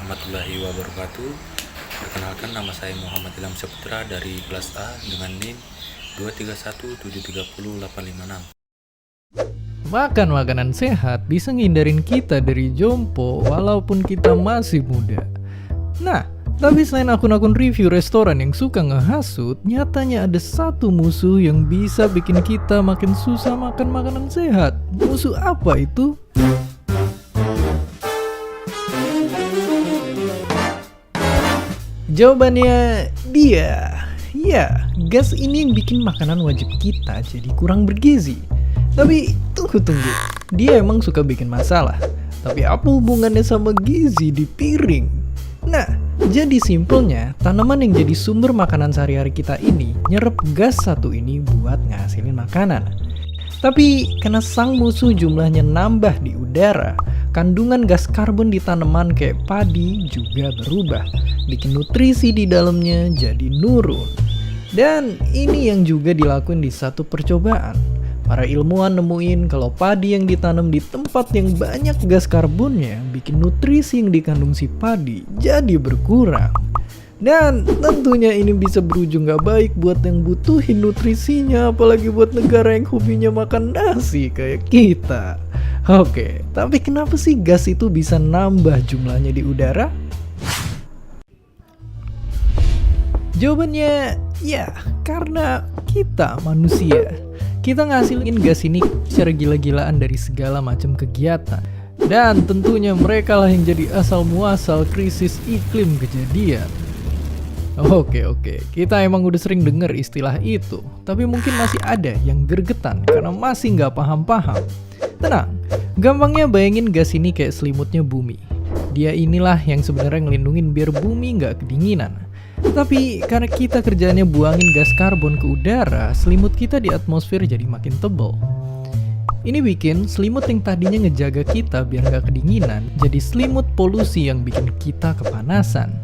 warahmatullahi wabarakatuh. Perkenalkan, nama saya Muhammad Ilham Saputra dari kelas A dengan NIM 231730856. Makan makanan sehat bisa ngindarin kita dari jompo walaupun kita masih muda. Nah, tapi selain akun-akun review restoran yang suka ngehasut, nyatanya ada satu musuh yang bisa bikin kita makin susah makan makanan sehat. Musuh apa itu? Jawabannya dia. Ya, gas ini yang bikin makanan wajib kita jadi kurang bergizi. Tapi tunggu, dia emang suka bikin masalah. Tapi apa hubungannya sama gizi di piring? Nah, jadi simpelnya tanaman yang jadi sumber makanan sehari-hari kita ini nyerap gas satu ini buat ngasilin makanan. Tapi karena sang musuh jumlahnya nambah di udara, kandungan gas karbon di tanaman kayak padi juga berubah, bikin nutrisi di dalamnya jadi nurun. Dan ini yang juga dilakuin di satu percobaan. Para ilmuwan nemuin kalau padi yang ditanam di tempat yang banyak gas karbonnya bikin nutrisi yang dikandung si padi jadi berkurang. Dan tentunya ini bisa berujung gak baik buat yang butuhin nutrisinya, apalagi buat negara yang hobinya makan nasi kayak kita. Oke, tapi kenapa sih gas itu bisa nambah jumlahnya di udara? Jawabannya ya, karena kita manusia. Kita ngasilin gas ini secara gila-gilaan dari segala macam kegiatan. Dan tentunya mereka lah yang jadi asal muasal krisis iklim kejadian. Oke, kita emang udah sering denger istilah itu. Tapi mungkin masih ada yang gergetan karena masih nggak paham-paham. Tenang, gampangnya bayangin gas ini kayak selimutnya bumi. Dia inilah yang sebenarnya ngelindungin biar bumi nggak kedinginan. Tapi karena kita kerjaannya buangin gas karbon ke udara, selimut kita di atmosfer jadi makin tebal. Ini bikin selimut yang tadinya ngejaga kita biar nggak kedinginan, jadi selimut polusi yang bikin kita kepanasan.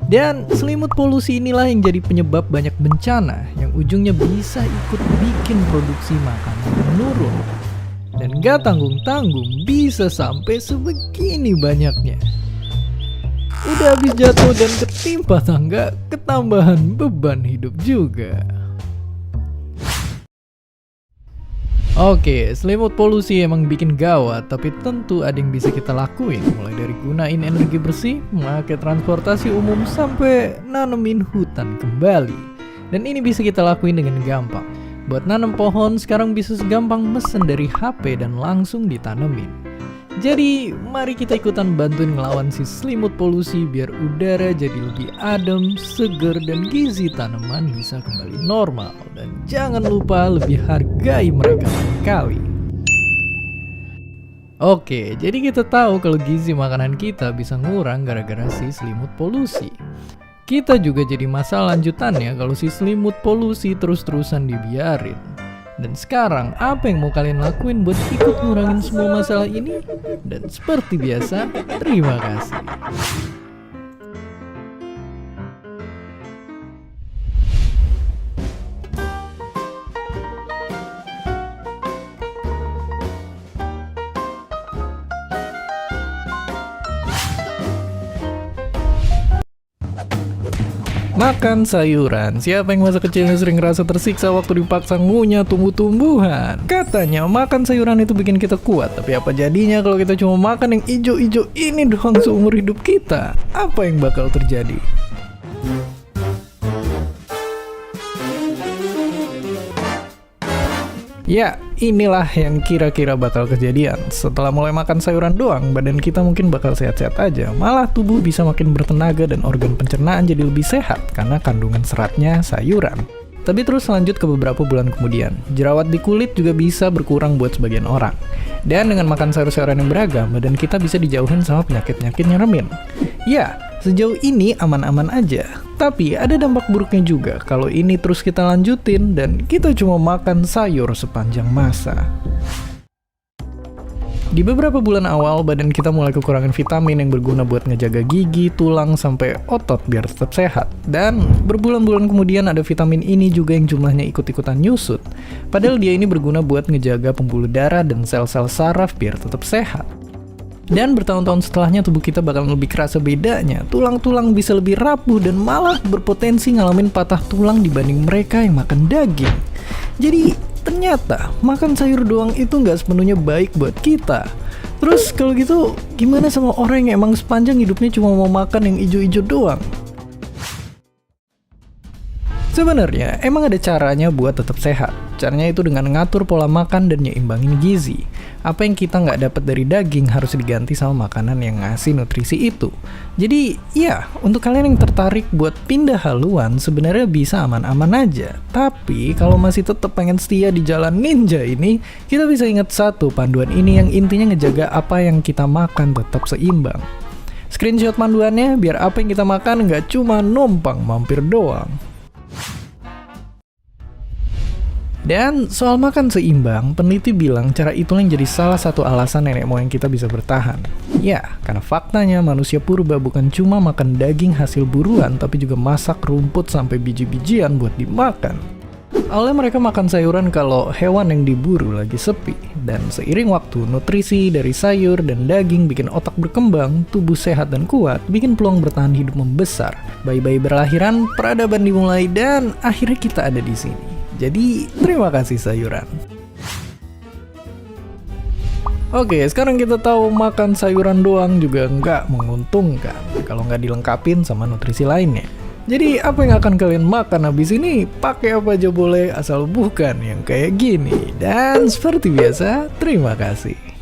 Dan selimut polusi inilah yang jadi penyebab banyak bencana yang ujungnya bisa ikut bikin produksi makanan menurun. Dan gak tanggung-tanggung bisa sampai sebegini banyaknya. Udah habis jatuh dan ketimpa tangga, ketambahan beban hidup juga. Oke, selimut polusi emang bikin gawat, tapi tentu ada yang bisa kita lakuin. Mulai dari gunain energi bersih, memakai transportasi umum, sampai nanemin hutan kembali. Dan ini bisa kita lakuin dengan gampang. Buat nanam pohon, sekarang bisa segampang mesen dari HP dan langsung ditanemin. Jadi, mari kita ikutan bantuin ngelawan si selimut polusi biar udara jadi lebih adem, seger, dan gizi tanaman bisa kembali normal. Dan jangan lupa lebih hargai mereka sekali. Oke, jadi kita tahu kalau gizi makanan kita bisa ngurang gara-gara si selimut polusi. Kita juga jadi masalah lanjutannya kalau si selimut polusi terus-terusan dibiarin. Dan sekarang, apa yang mau kalian lakuin buat ikut ngurangin semua masalah ini? Dan seperti biasa, terima kasih. Makan sayuran. Siapa yang masa kecilnya sering ngerasa tersiksa waktu dipaksa ngunyah tumbuh-tumbuhan? Katanya makan sayuran itu bikin kita kuat. Tapi apa jadinya kalau kita cuma makan yang ijo-ijo ini doang seumur hidup kita? Apa yang bakal terjadi? Ya, inilah yang kira-kira bakal kejadian. Setelah mulai makan sayuran doang, badan kita mungkin bakal sehat-sehat aja. Malah tubuh bisa makin bertenaga dan organ pencernaan jadi lebih sehat karena kandungan seratnya sayuran. Tapi terus lanjut ke beberapa bulan kemudian, jerawat di kulit juga bisa berkurang buat sebagian orang. Dan dengan makan sayur-sayuran yang beragam, badan kita bisa dijauhin sama penyakit-penyakit nyeremin. Ya, sejauh ini aman-aman aja. Tapi ada dampak buruknya juga kalau ini terus kita lanjutin dan kita cuma makan sayur sepanjang masa. Di beberapa bulan awal, badan kita mulai kekurangan vitamin yang berguna buat ngejaga gigi, tulang, sampai otot biar tetap sehat. Dan berbulan-bulan kemudian ada vitamin ini juga yang jumlahnya ikut-ikutan nyusut. Padahal dia ini berguna buat ngejaga pembuluh darah dan sel-sel saraf biar tetap sehat. Dan bertahun-tahun setelahnya tubuh kita bakal lebih kerasa bedanya. Tulang-tulang bisa lebih rapuh dan malah berpotensi ngalamin patah tulang dibanding mereka yang makan daging. Jadi ternyata makan sayur doang itu nggak sepenuhnya baik buat kita. Terus kalau gitu gimana sama orang yang emang sepanjang hidupnya cuma mau makan yang ijo-ijo doang? Sebenarnya emang ada caranya buat tetap sehat. Caranya itu dengan ngatur pola makan dan nyimbangin gizi. Apa yang kita nggak dapat dari daging harus diganti sama makanan yang ngasih nutrisi itu. Jadi ya, untuk kalian yang tertarik buat pindah haluan sebenarnya bisa aman-aman aja. Tapi kalau masih tetap pengen setia di jalan ninja ini, kita bisa ingat satu panduan ini yang intinya ngejaga apa yang kita makan tetap seimbang. Screenshot panduannya biar apa yang kita makan nggak cuma numpang mampir doang. Dan soal makan seimbang, peneliti bilang cara itulah yang jadi salah satu alasan nenek moyang kita bisa bertahan. Ya, karena faktanya manusia purba bukan cuma makan daging hasil buruan, tapi juga masak rumput sampai biji-bijian buat dimakan. Awalnya mereka makan sayuran kalau hewan yang diburu lagi sepi. Dan seiring waktu, nutrisi dari sayur dan daging bikin otak berkembang, tubuh sehat dan kuat, bikin peluang bertahan hidup membesar. Bayi-bayi berlahiran, peradaban dimulai, dan akhirnya kita ada di sini. Jadi, terima kasih sayuran. Oke, sekarang kita tahu makan sayuran doang juga nggak menguntungkan kalau nggak dilengkapin sama nutrisi lainnya. Jadi, apa yang akan kalian makan habis ini? Pakai apa aja boleh, asal bukan yang kayak gini. Dan seperti biasa, terima kasih.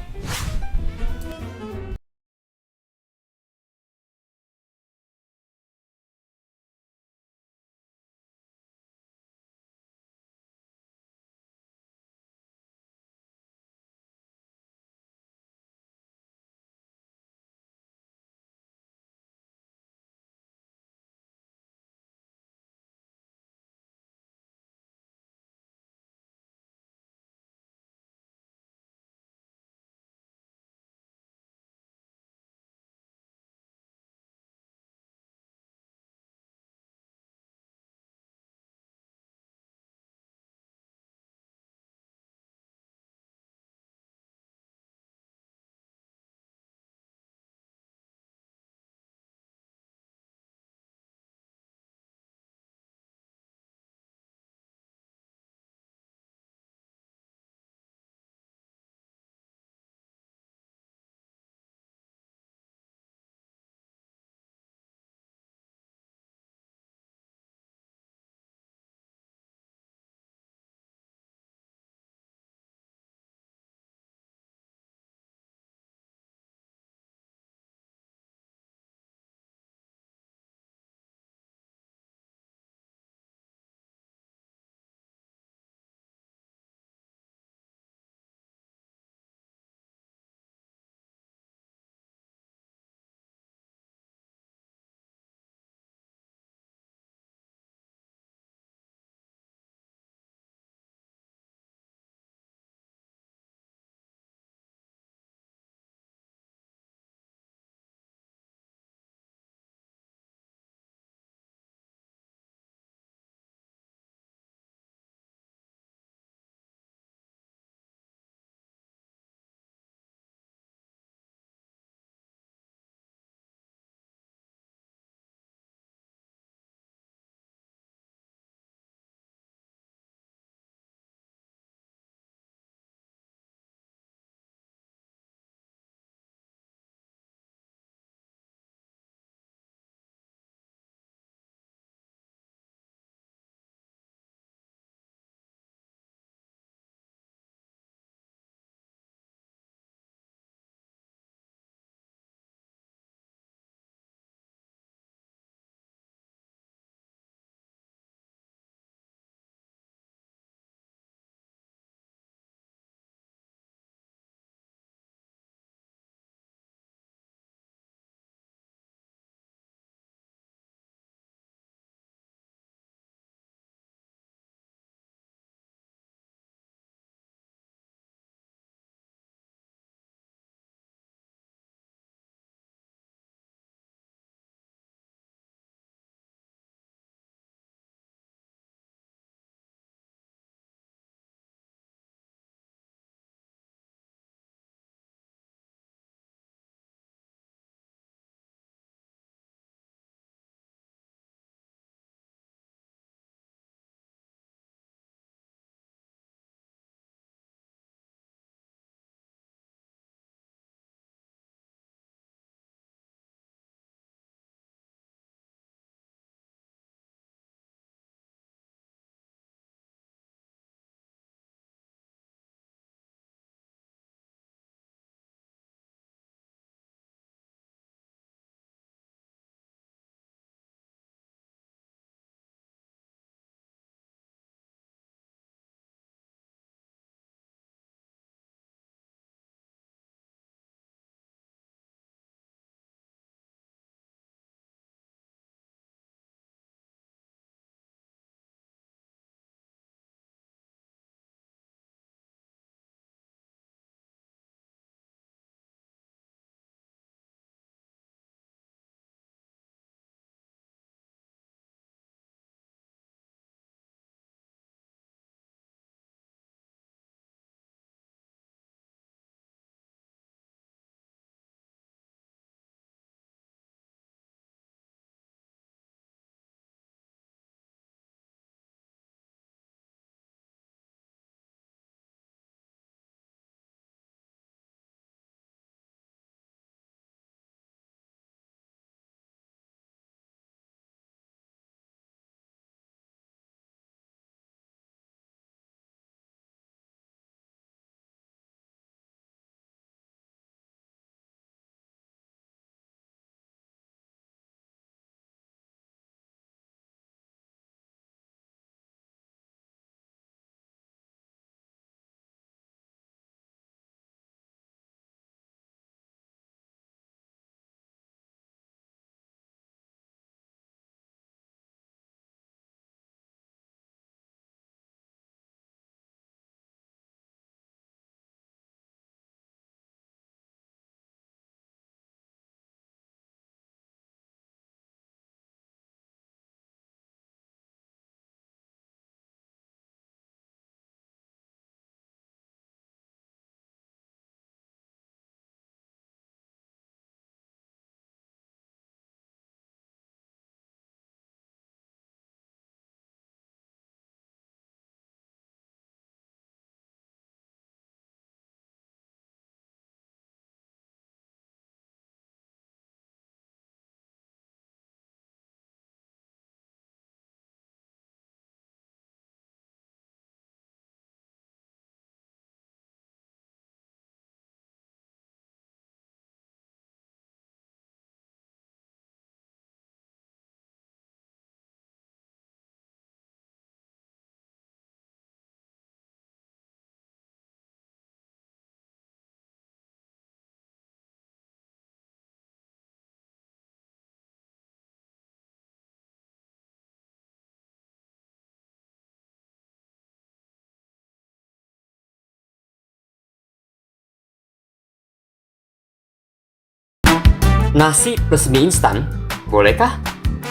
Nasi plus mie instan, bolehkah?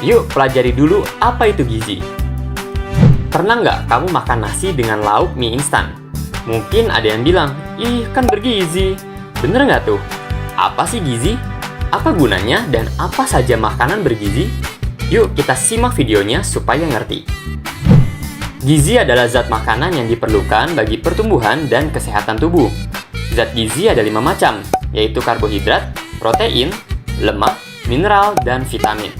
Yuk pelajari dulu apa itu gizi. Pernah nggak kamu makan nasi dengan lauk mie instan? Mungkin ada yang bilang, ih kan bergizi. Bener nggak tuh? Apa sih gizi? Apa gunanya dan apa saja makanan bergizi? Yuk kita simak videonya supaya ngerti. Gizi adalah zat makanan yang diperlukan bagi pertumbuhan dan kesehatan tubuh. Zat gizi ada 5 macam, yaitu karbohidrat, protein, lemak, mineral, dan vitamin.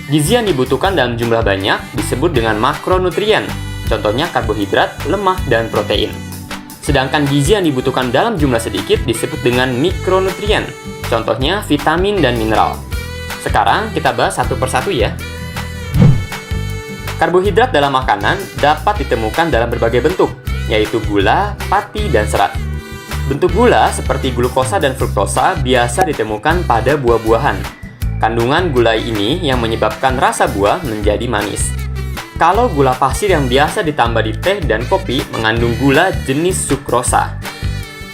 Gizi yang dibutuhkan dalam jumlah banyak disebut dengan makronutrien, contohnya karbohidrat, lemak, dan protein. Sedangkan gizi yang dibutuhkan dalam jumlah sedikit disebut dengan mikronutrien, contohnya vitamin dan mineral. Sekarang kita bahas satu persatu ya. Karbohidrat dalam makanan dapat ditemukan dalam berbagai bentuk, yaitu gula, pati, dan serat. Bentuk gula seperti glukosa dan fruktosa biasa ditemukan pada buah-buahan. Kandungan gula ini yang menyebabkan rasa buah menjadi manis. Kalau gula pasir yang biasa ditambah di teh dan kopi mengandung gula jenis sukrosa.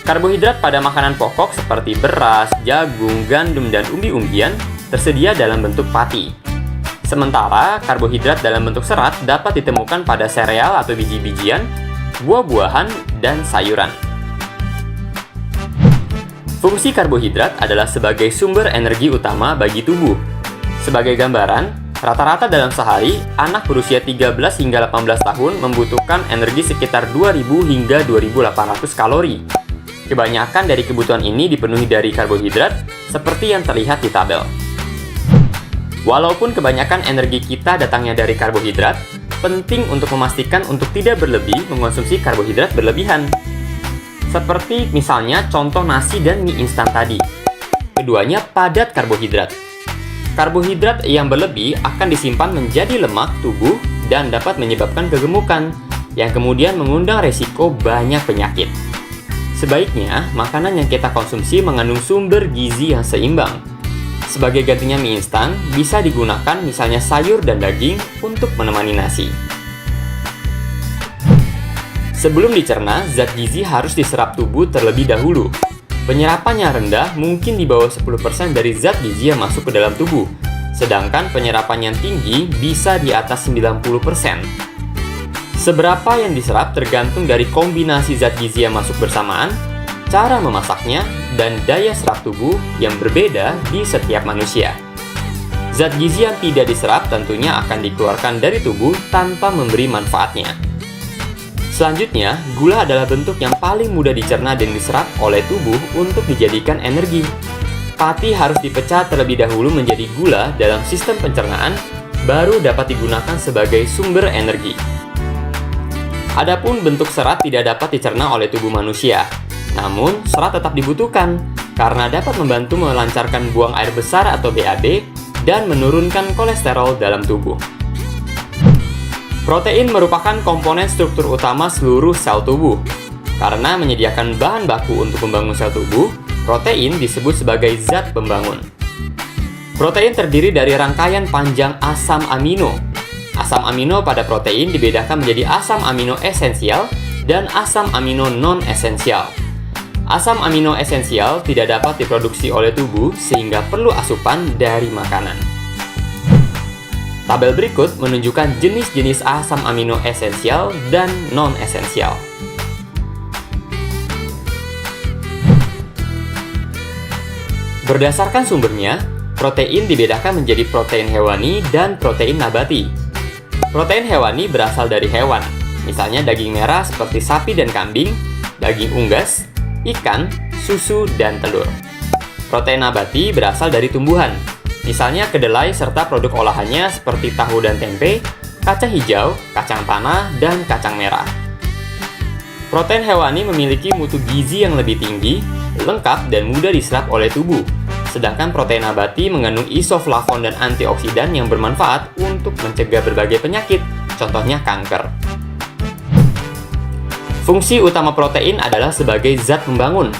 Karbohidrat pada makanan pokok seperti beras, jagung, gandum, dan umbi-umbian tersedia dalam bentuk pati. Sementara karbohidrat dalam bentuk serat dapat ditemukan pada sereal atau biji-bijian, buah-buahan, dan sayuran. Fungsi karbohidrat adalah sebagai sumber energi utama bagi tubuh. Sebagai gambaran, rata-rata dalam sehari, anak berusia 13 hingga 18 tahun membutuhkan energi sekitar 2000 hingga 2800 kalori. Kebanyakan dari kebutuhan ini dipenuhi dari karbohidrat, seperti yang terlihat di tabel. Walaupun kebanyakan energi kita datangnya dari karbohidrat, penting untuk memastikan untuk tidak berlebih mengonsumsi karbohidrat berlebihan. Seperti misalnya contoh nasi dan mie instan tadi. Keduanya padat karbohidrat. Karbohidrat yang berlebih akan disimpan menjadi lemak tubuh dan dapat menyebabkan kegemukan, yang kemudian mengundang resiko banyak penyakit. Sebaiknya, makanan yang kita konsumsi mengandung sumber gizi yang seimbang. Sebagai gantinya mie instan, bisa digunakan misalnya sayur dan daging untuk menemani nasi. Sebelum dicerna, zat gizi harus diserap tubuh terlebih dahulu. Penyerapan yang rendah mungkin di bawah 10% dari zat gizi yang masuk ke dalam tubuh, sedangkan penyerapan yang tinggi bisa di atas 90%. Seberapa yang diserap tergantung dari kombinasi zat gizi yang masuk bersamaan, cara memasaknya, dan daya serap tubuh yang berbeda di setiap manusia. Zat gizi yang tidak diserap tentunya akan dikeluarkan dari tubuh tanpa memberi manfaatnya. Selanjutnya, gula adalah bentuk yang paling mudah dicerna dan diserap oleh tubuh untuk dijadikan energi. Pati harus dipecah terlebih dahulu menjadi gula dalam sistem pencernaan, baru dapat digunakan sebagai sumber energi. Adapun bentuk serat tidak dapat dicerna oleh tubuh manusia. Namun, serat tetap dibutuhkan karena dapat membantu melancarkan buang air besar atau BAB dan menurunkan kolesterol dalam tubuh. Protein merupakan komponen struktur utama seluruh sel tubuh. Karena menyediakan bahan baku untuk membangun sel tubuh, protein disebut sebagai zat pembangun. Protein terdiri dari rangkaian panjang asam amino. Asam amino pada protein dibedakan menjadi asam amino esensial dan asam amino non-esensial. Asam amino esensial tidak dapat diproduksi oleh tubuh sehingga perlu asupan dari makanan. Tabel berikut menunjukkan jenis-jenis asam amino esensial dan non-esensial. Berdasarkan sumbernya, protein dibedakan menjadi protein hewani dan protein nabati. Protein hewani berasal dari hewan, misalnya daging merah seperti sapi dan kambing, daging unggas, ikan, susu, dan telur. Protein nabati berasal dari tumbuhan, misalnya kedelai serta produk olahannya seperti tahu dan tempe, kacang hijau, kacang tanah, dan kacang merah. Protein hewani memiliki mutu gizi yang lebih tinggi, lengkap, dan mudah diserap oleh tubuh. Sedangkan protein nabati mengandung isoflavon dan antioksidan yang bermanfaat untuk mencegah berbagai penyakit, contohnya kanker. Fungsi utama protein adalah sebagai zat pembangun.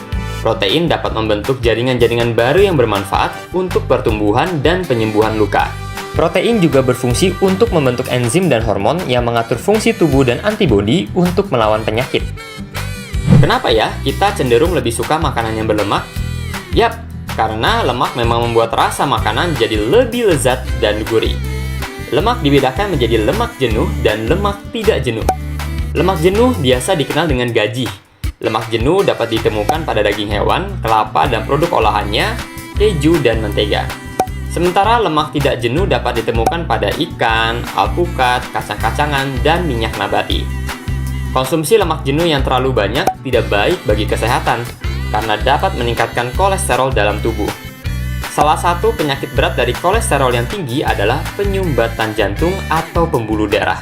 Protein dapat membentuk jaringan-jaringan baru yang bermanfaat untuk pertumbuhan dan penyembuhan luka. Protein juga berfungsi untuk membentuk enzim dan hormon yang mengatur fungsi tubuh dan antibodi untuk melawan penyakit. Kenapa ya kita cenderung lebih suka makanan yang berlemak? Yap, karena lemak memang membuat rasa makanan jadi lebih lezat dan gurih. Lemak dibedakan menjadi lemak jenuh dan lemak tidak jenuh. Lemak jenuh biasa dikenal dengan gaji. Lemak jenuh dapat ditemukan pada daging hewan, kelapa dan produk olahannya, keju dan mentega. Sementara lemak tidak jenuh dapat ditemukan pada ikan, alpukat, kacang-kacangan, dan minyak nabati. Konsumsi lemak jenuh yang terlalu banyak tidak baik bagi kesehatan karena dapat meningkatkan kolesterol dalam tubuh. Salah satu penyakit berat dari kolesterol yang tinggi adalah penyumbatan jantung atau pembuluh darah.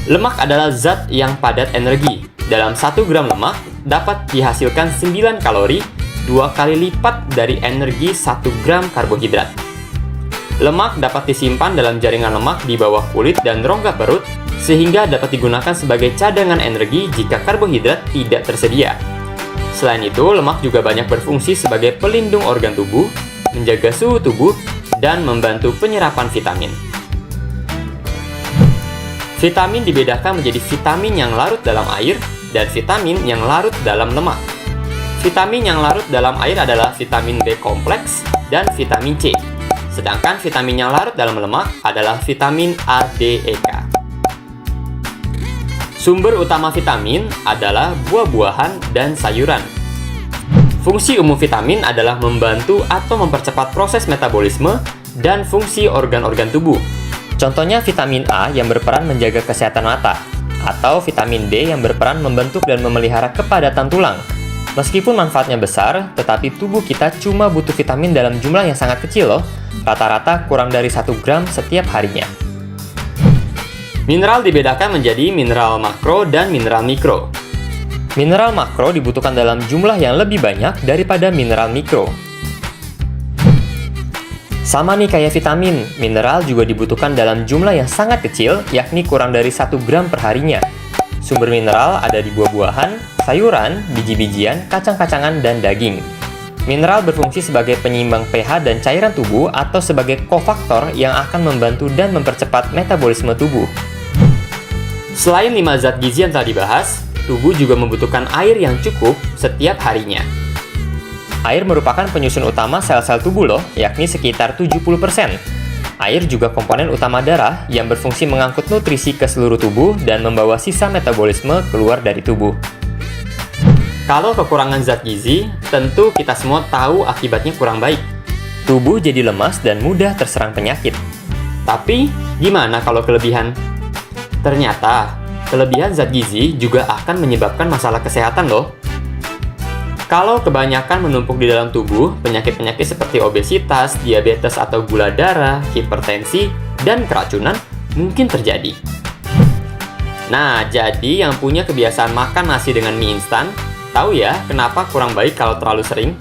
Lemak adalah zat yang padat energi. Dalam 1 gram lemak dapat dihasilkan 9 kalori, 2 kali lipat dari energi 1 gram karbohidrat. Lemak dapat disimpan dalam jaringan lemak di bawah kulit dan rongga perut, sehingga dapat digunakan sebagai cadangan energi jika karbohidrat tidak tersedia. Selain itu, lemak juga banyak berfungsi sebagai pelindung organ tubuh, menjaga suhu tubuh, dan membantu penyerapan vitamin. Vitamin dibedakan menjadi vitamin yang larut dalam air dan vitamin yang larut dalam lemak. Vitamin yang larut dalam air adalah vitamin B kompleks dan vitamin C, sedangkan vitamin yang larut dalam lemak adalah vitamin A, D, E, K. Sumber utama vitamin adalah buah-buahan dan sayuran. Fungsi umum vitamin adalah membantu atau mempercepat proses metabolisme dan fungsi organ-organ tubuh. Contohnya vitamin A yang berperan menjaga kesehatan mata, atau vitamin D yang berperan membentuk dan memelihara kepadatan tulang. Meskipun manfaatnya besar, tetapi tubuh kita cuma butuh vitamin dalam jumlah yang sangat kecil loh, rata-rata kurang dari 1 gram setiap harinya. Mineral dibedakan menjadi mineral makro dan mineral mikro. Mineral makro dibutuhkan dalam jumlah yang lebih banyak daripada mineral mikro. Sama nih kayak vitamin, mineral juga dibutuhkan dalam jumlah yang sangat kecil, yakni kurang dari 1 gram per harinya. Sumber mineral ada di buah-buahan, sayuran, biji-bijian, kacang-kacangan, dan daging. Mineral berfungsi sebagai penyeimbang pH dan cairan tubuh atau sebagai kofaktor yang akan membantu dan mempercepat metabolisme tubuh. Selain 5 zat gizi yang telah dibahas, tubuh juga membutuhkan air yang cukup setiap harinya. Air merupakan penyusun utama sel-sel tubuh loh, yakni sekitar 70%. Air juga komponen utama darah yang berfungsi mengangkut nutrisi ke seluruh tubuh dan membawa sisa metabolisme keluar dari tubuh. Kalau kekurangan zat gizi, tentu kita semua tahu akibatnya kurang baik. Tubuh jadi lemas dan mudah terserang penyakit. Tapi, gimana kalau kelebihan? Ternyata, kelebihan zat gizi juga akan menyebabkan masalah kesehatan loh. Kalau kebanyakan menumpuk di dalam tubuh, penyakit-penyakit seperti obesitas, diabetes atau gula darah, hipertensi, dan keracunan mungkin terjadi. Nah, jadi yang punya kebiasaan makan nasi dengan mie instan, tahu ya kenapa kurang baik kalau terlalu sering?